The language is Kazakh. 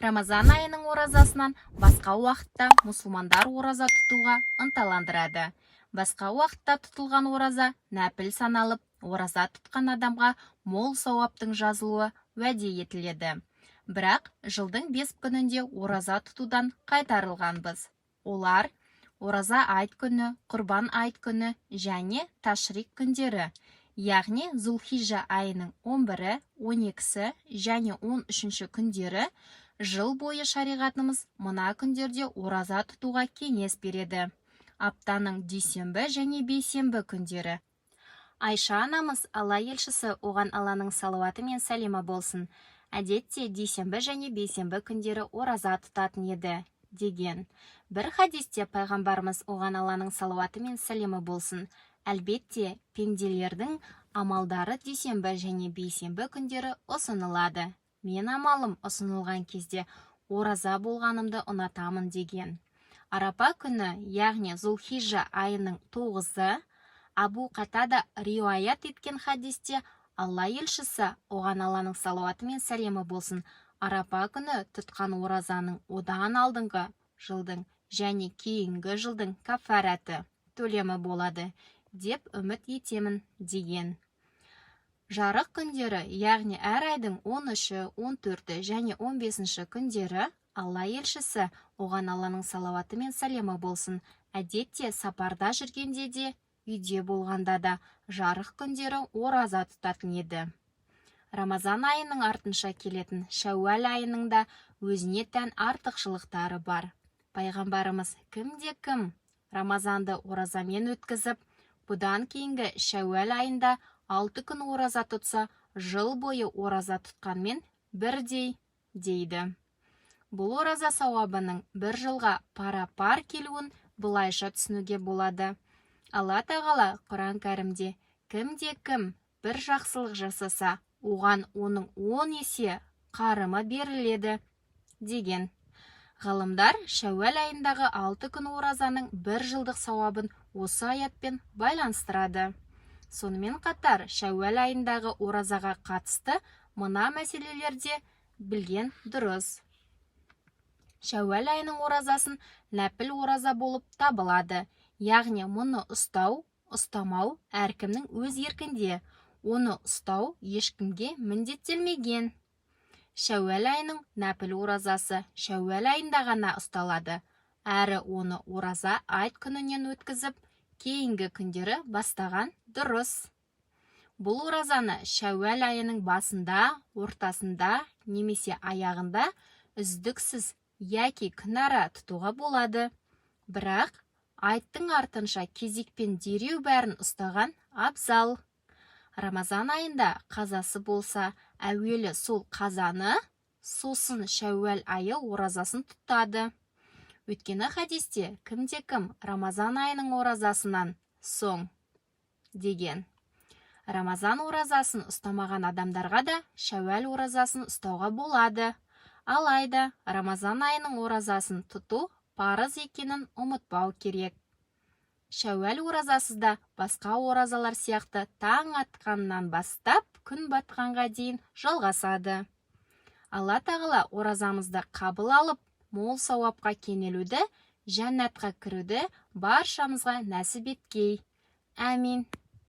Рамазан айының оразасынан басқа уақытта мұсылмандар ораза тұтуға ынталандырады. Басқа уақытта тұтылған ораза нәпіл саналып, ораза тұтқан адамға мол сауаптың жазылуы уәде етіледі. Бірақ жылдың 5 күнінде ораза тұтудан қайтарылғанбыз. Олар ораза айт күні, құрбан айт күні және ташрик күндері, яғни Зулхижжа айының 11-і, 12-сі және 13-ші күндері. Жыл бойы шариғатымыз мына күндерде ораза тұтуға кеңес береді. Аптаның дүйсенбі және бейсенбі күндері. Айша анамыз, Алла елшісі, оған Алланың салауаты мен сәлемі болсын, әдетте дүйсенбі және бейсенбі күндері ораза тұтатын еді, деген. Бір хадисте пайғамбарымыз, оған Алланың салауаты мен сәлемі болсын, әлбетте пенделердің амалдары дүйсенбі және бейсенбі күндері ұсынылады. Мен амалым ұсынылған кезде ораза болғанымды ұнатамын, деген. Арапа күні, яғни Зулхижжа айының 9-ы, Абу Қатада риуаят еткен хадисте Алла елшісі, оған Алланың салауаты мен сәлемі болсын, Арапа күні тұтқан оразаның одан алдыңғы жылдың және кейінгі жылдың кафараты төлемі болады, деп үміт етемін, деген. Жарық күндері, яғни әр айдың 13-і, 14-і және 15-ші күндері, Алла елшісі, оған Алланың салауаты мен сәлемі болсын, әдетте сапарда жүргенде де, үйде болғанда да жарық күндері ораза тұтатын еді. Рамазан айының артынша келетін Шәуәл айының да өзіне тән артықшылықтары бар. Пайғамбарымыз кімде-кім Рамазанды оразамен өткізіп, бұдан кейінгі Шәуәл айында 6 күн ораза тұтса, жыл бойы ораза тұтқанмен бірдей, дейді. Бұл ораза сауабының бір жылға пара-пар келуін бұлайша түсінуге болады. Алла тағала Құран кәрімде кімде-кім бір жақсылық жасаса, оған оның 10 есе қарымы беріледі, деген. Ғалымдар Шәуәл айындағы 6 күн оразаның бір жылдық сауабын осы аятпен байланыстырады. Сонымен қатар Шәуәл айындағы оразаға қатысты мына мәселелерде білген дұрыс. Шәуәл айының оразасын нәпіл ораза болып табылады, яғни мұны ұстау, ұстамау әркімнің өз еркінде, оны ұстау ешкімге міндеттелмеген. Шәуәл айының нәпіл оразасы Шәуәл айында ғана ұсталады, әрі оны ораза айт күнінен өткізіп, кейінгі күндері бастаған дұрыс. Бұл оразаны Шәуәл айының басында, ортасында немесе аяғында үздіксіз яки күнара тұтуға болады. Бірақ айттың артынша кезекпен дереу бәрін ұстаған абзал. Рамазан айында қазасы болса, әуелі сол қазаны, сосын Шәуәл айы оразасын тұтады. Өйткені хадисте кімде-кім Рамазан айының оразасынан соң, деген. Рамазан оразасын ұстамаған адамдарға да Шәуәл оразасын ұстауға болады. Алайда Рамазан айының оразасын тұту парыз екенін ұмытпау керек. Шәуәл оразасызда басқа оразалар сияқты таң атқаннан бастап күн батқанға дейін жалғасады. Алла тағала оразамызды қабыл алып, мол сауапқа кенелуді, жәннатқа кіруді баршамызға нәсіп еткей. Әмин.